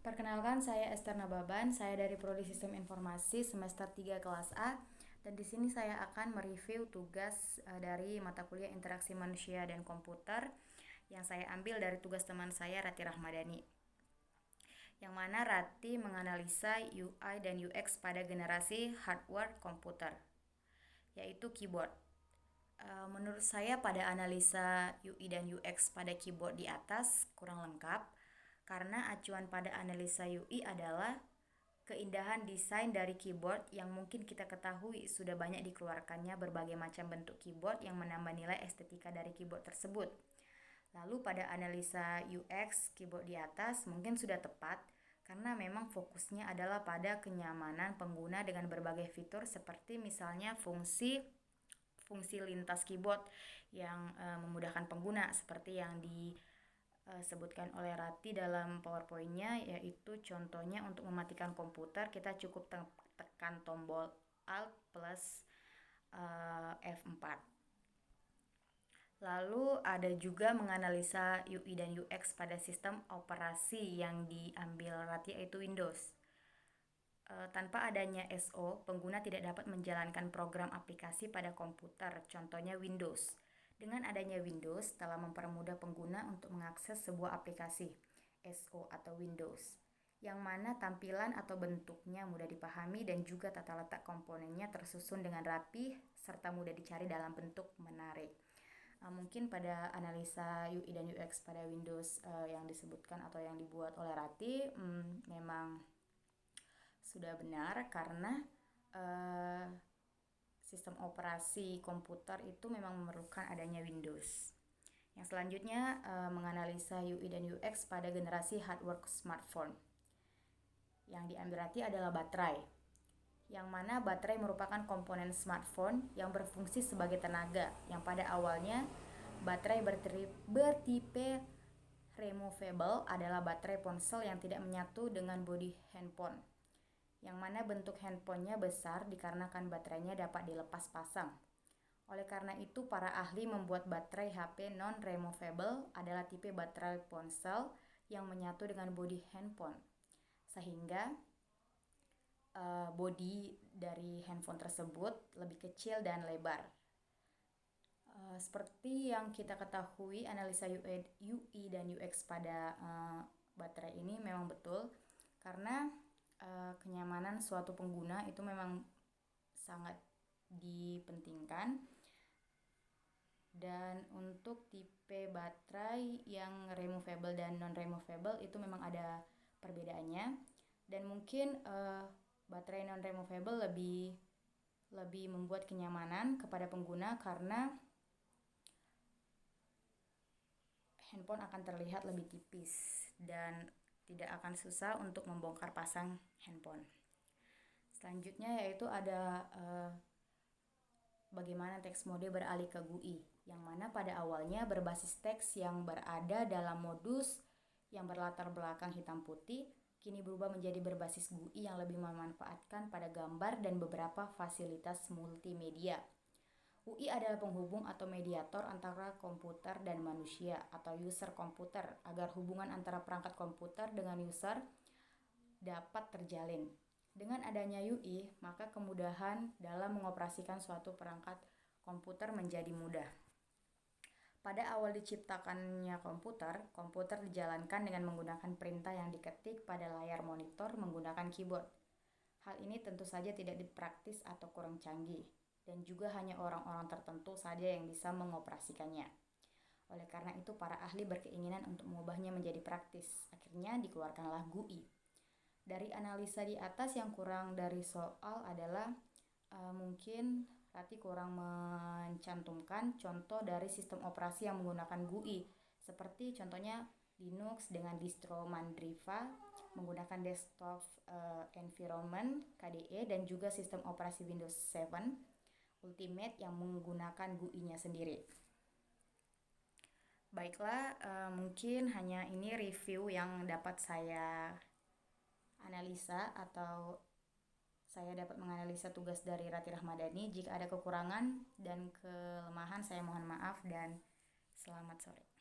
Perkenalkan, saya Esther Nababan, saya dari Prodi Sistem Informasi semester 3 kelas A, dan di sini saya akan mereview tugas dari mata kuliah Interaksi Manusia dan Komputer yang saya ambil dari tugas teman saya Rati Rahmadani. Yang mana Rati menganalisa UI dan UX pada generasi hardware komputer, yaitu keyboard. Menurut saya pada analisa UI dan UX pada keyboard di atas kurang lengkap, karena acuan pada analisa UI adalah keindahan desain dari keyboard yang mungkin kita ketahui sudah banyak dikeluarkannya berbagai macam bentuk keyboard yang menambah nilai estetika dari keyboard tersebut. Lalu pada analisa UX keyboard di atas mungkin sudah tepat karena memang fokusnya adalah pada kenyamanan pengguna dengan berbagai fitur seperti misalnya fungsi lintas keyboard yang memudahkan pengguna seperti yang disebutkan oleh Rati dalam PowerPoint-nya, yaitu contohnya untuk mematikan komputer kita cukup tekan tombol Alt plus F4. Lalu ada juga menganalisa UI dan UX pada sistem operasi yang diambil Rati, yaitu Windows. Tanpa adanya SO, pengguna tidak dapat menjalankan program aplikasi pada komputer, contohnya Windows. Dengan adanya Windows telah mempermudah pengguna untuk mengakses sebuah aplikasi, SO atau Windows, yang mana tampilan atau bentuknya mudah dipahami dan juga tata letak komponennya tersusun dengan rapi serta mudah dicari dalam bentuk menarik. Mungkin pada analisa UI dan UX pada Windows yang disebutkan atau yang dibuat oleh Rati memang sudah benar karena sistem operasi komputer itu memang memerlukan adanya Windows. Yang selanjutnya menganalisa UI dan UX pada generasi hardware smartphone. Yang diambil Rati adalah baterai, yang mana baterai merupakan komponen smartphone yang berfungsi sebagai tenaga, yang pada awalnya baterai bertipe removable adalah baterai ponsel yang tidak menyatu dengan bodi handphone, yang mana bentuk handphonenya besar dikarenakan baterainya dapat dilepas pasang. Oleh karena itu, para ahli membuat baterai HP non-removable adalah tipe baterai ponsel yang menyatu dengan bodi handphone, sehingga bodi dari handphone tersebut lebih kecil dan lebar. Seperti yang kita ketahui, analisa UI dan UX pada baterai ini memang betul, karena kenyamanan suatu pengguna itu memang sangat dipentingkan. Dan untuk tipe baterai yang removable dan non-removable itu memang ada perbedaannya. Dan mungkin baterai non-removable lebih membuat kenyamanan kepada pengguna karena handphone akan terlihat lebih tipis dan tidak akan susah untuk membongkar pasang handphone. Selanjutnya yaitu ada bagaimana teks mode beralih ke GUI, yang mana pada awalnya berbasis teks yang berada dalam modus yang berlatar belakang hitam putih, kini berubah menjadi berbasis GUI yang lebih memanfaatkan pada gambar dan beberapa fasilitas multimedia. UI adalah penghubung atau mediator antara komputer dan manusia atau user komputer agar hubungan antara perangkat komputer dengan user dapat terjalin. Dengan adanya UI, maka kemudahan dalam mengoperasikan suatu perangkat komputer menjadi mudah. Pada awal diciptakannya komputer dijalankan dengan menggunakan perintah yang diketik pada layar monitor menggunakan keyboard. Hal ini tentu saja tidak dipraktis atau kurang canggih, dan juga hanya orang-orang tertentu saja yang bisa mengoperasikannya. Oleh karena itu, para ahli berkeinginan untuk mengubahnya menjadi praktis. Akhirnya dikeluarkanlah GUI. Dari analisa di atas yang kurang dari soal adalah mungkin Rati kurang mencantumkan contoh dari sistem operasi yang menggunakan GUI, seperti contohnya Linux dengan distro Mandriva menggunakan desktop environment KDE, dan juga sistem operasi Windows 7 Ultimate yang menggunakan GUI-nya sendiri. Baiklah, mungkin hanya ini review yang dapat saya analisa atau saya dapat menganalisa tugas dari Rati Rahmadani. Jika ada kekurangan dan kelemahan saya mohon maaf dan selamat sore.